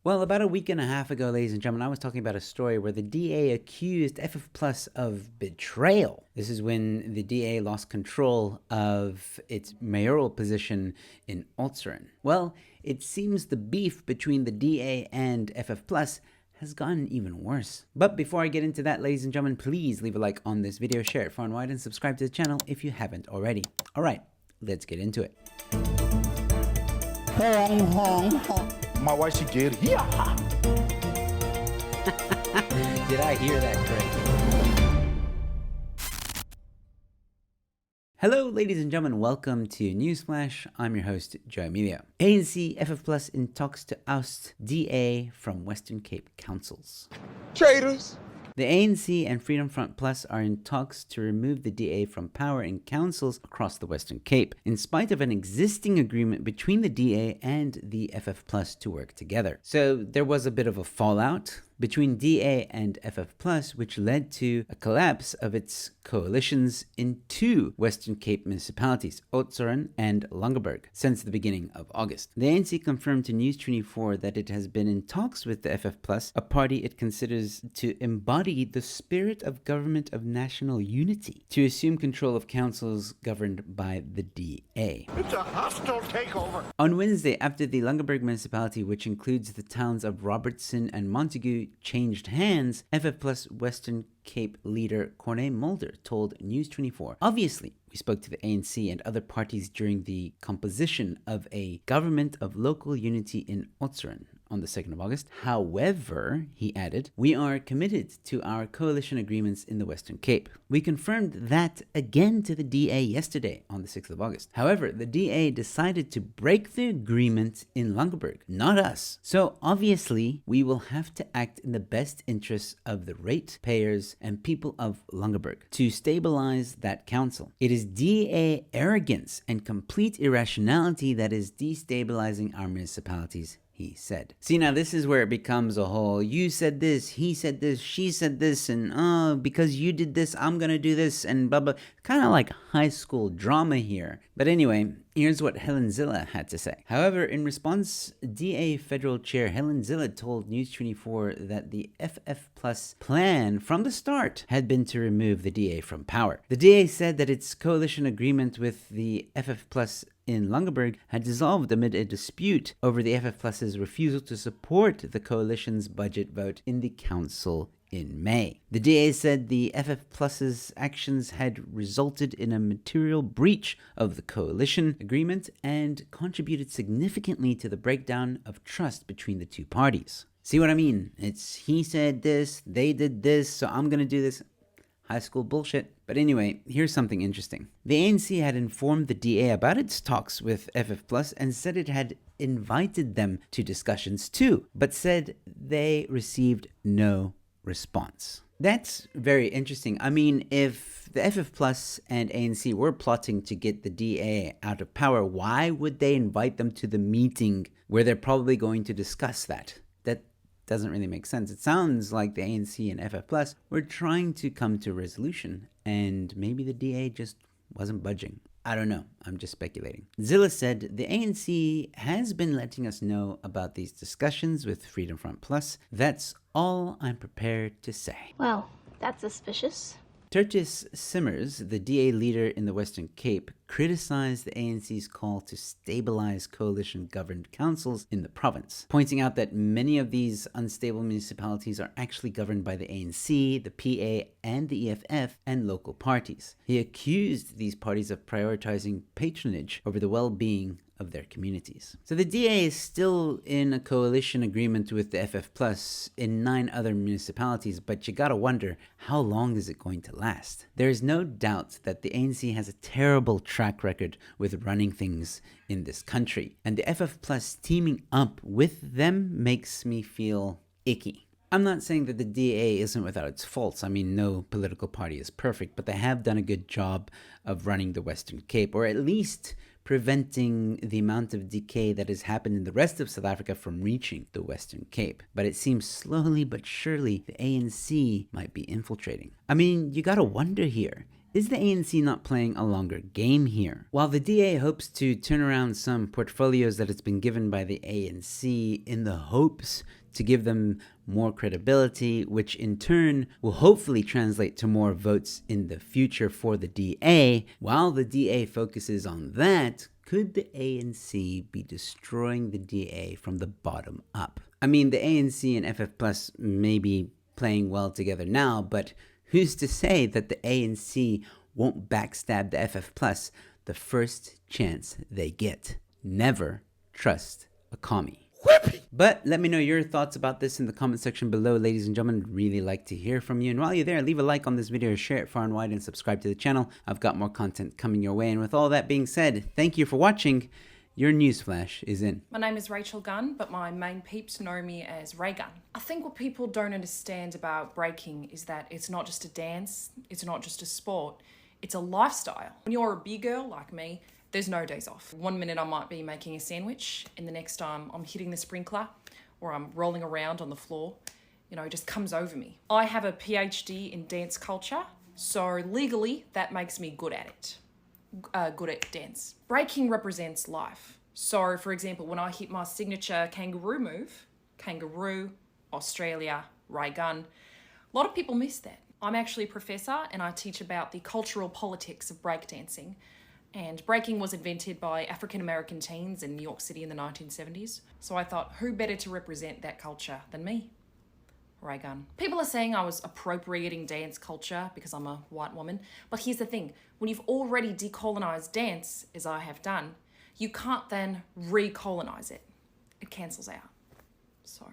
Well, about a week and a half ago, ladies and gentlemen, I was talking about a story where the DA accused FF Plus of betrayal. This is when the DA lost control of its mayoral position in Oudtshoorn. Well, it seems the beef between the DA and FF Plus has gotten even worse. But before I get into that, ladies and gentlemen, please leave a like on this video, share it far and wide, and subscribe to the channel if you haven't already. All right, let's get into it. My wife, she get it. Yeah. Did I hear that correctly? Hello, ladies and gentlemen. Welcome to Newsflash. I'm your host, Joe Emilio. ANC FF Plus in talks to oust DA from Western Cape councils. Traitors. The ANC and Freedom Front Plus are in talks to remove the DA from power in councils across the Western Cape, in spite of an existing agreement between the DA and the FF Plus to work together. So there was a bit of a fallout between DA and FF Plus, which led to a collapse of its coalitions in two Western Cape municipalities, Oudtshoorn and Langeberg, since the beginning of August. The ANC confirmed to News 24 that it has been in talks with the FF Plus, a party it considers to embody the spirit of government of national unity, to assume control of councils governed by the DA. It's a hostile takeover. On Wednesday, after the Langeberg municipality, which includes the towns of Robertson and Montague, changed hands, FF Plus Western Cape leader Corné Mulder told News 24, "Obviously, we spoke to the ANC and other parties during the composition of a government of local unity in Oudtshoorn on the 2nd of August. However," he added, "we are committed to our coalition agreements in the Western Cape. We confirmed that again to the DA yesterday on the 6th of August. However, the DA decided to break the agreement in Langeberg, not us. So obviously, we will have to act in the best interests of the ratepayers and people of Langeberg to stabilize that council. It is DA arrogance and complete irrationality that is destabilizing our municipalities," he said. See, now this is where it becomes a whole, you said this, he said this, she said this, and oh, because you did this, I'm gonna do this, and blah, blah. Kind of like high school drama here. But anyway, here's what Helen Zille had to say. However, in response, DA Federal Chair Helen Zille told News 24 that the FF Plus plan from the start had been to remove the DA from power. The DA said that its coalition agreement with the FF Plus in Langeberg had dissolved amid a dispute over the FF Plus's refusal to support the coalition's budget vote in the council in May. The DA said the FF Plus's actions had resulted in a material breach of the coalition agreement and contributed significantly to the breakdown of trust between the two parties. See what I mean? It's he said this, they did this, so I'm gonna do this. High school bullshit. But anyway, here's something interesting. The ANC had informed the DA about its talks with FF Plus and said it had invited them to discussions too, but said they received no response. That's very interesting. I mean, if the FF Plus and ANC were plotting to get the DA out of power, why would they invite them to the meeting where they're probably going to discuss that? That doesn't really make sense. It sounds like the ANC and FF Plus were trying to come to a resolution, and maybe the DA just wasn't budging. I don't know. I'm just speculating. Zille said, "The ANC has been letting us know about these discussions with Freedom Front Plus. That's all I'm prepared to say." Well, that's suspicious. Tertius Simmers, the DA leader in the Western Cape, criticized the ANC's call to stabilize coalition-governed councils in the province, pointing out that many of these unstable municipalities are actually governed by the ANC, the PA, and the EFF, and local parties. He accused these parties of prioritizing patronage over the well-being of their communities. So the DA is still in a coalition agreement with the FF Plus in 9 other municipalities, but you gotta wonder, how long is it going to last? There is no doubt that the ANC has a terrible track record with running things in this country, and the FF Plus teaming up with them makes me feel icky. I'm not saying that the DA isn't without its faults. I mean, no political party is perfect, but they have done a good job of running the Western Cape, or at least preventing the amount of decay that has happened in the rest of South Africa from reaching the Western Cape. But it seems slowly but surely the ANC might be infiltrating. I mean, you gotta wonder here. Is the ANC not playing a longer game here? While the DA hopes to turn around some portfolios that it's been given by the ANC in the hopes to give them more credibility, which in turn will hopefully translate to more votes in the future for the DA, while the DA focuses on that, could the ANC be destroying the DA from the bottom up? I mean, the ANC and FF Plus may be playing well together now, but who's to say that the ANC won't backstab the FF Plus the first chance they get? Never trust a commie. Whippy. But let me know your thoughts about this in the comment section below, ladies and gentlemen. I'd really like to hear from you. And while you're there, leave a like on this video, share it far and wide, and subscribe to the channel. I've got more content coming your way. And with all that being said, thank you for watching. Your newsflash is in. My name is Rachel Gunn, but my main peeps know me as Raygun. I think what people don't understand about breaking is that it's not just a dance, it's not just a sport, it's a lifestyle. When you're a big girl like me, there's no days off. One minute I might be making a sandwich, and the next time I'm hitting the sprinkler or I'm rolling around on the floor. You know, it just comes over me. I have a PhD in dance culture, so legally that makes me good at it. Good at dance. Breaking represents life. So for example, when I hit my signature kangaroo move, kangaroo, Australia, Raygun, a lot of people miss that. I'm actually a professor and I teach about the cultural politics of breakdancing. And breaking was invented by African-American teens in New York City in the 1970s. So I thought, who better to represent that culture than me? Raygun. People are saying I was appropriating dance culture because I'm a white woman. But here's the thing, when you've already decolonized dance, as I have done, you can't then recolonize it. It cancels out. So...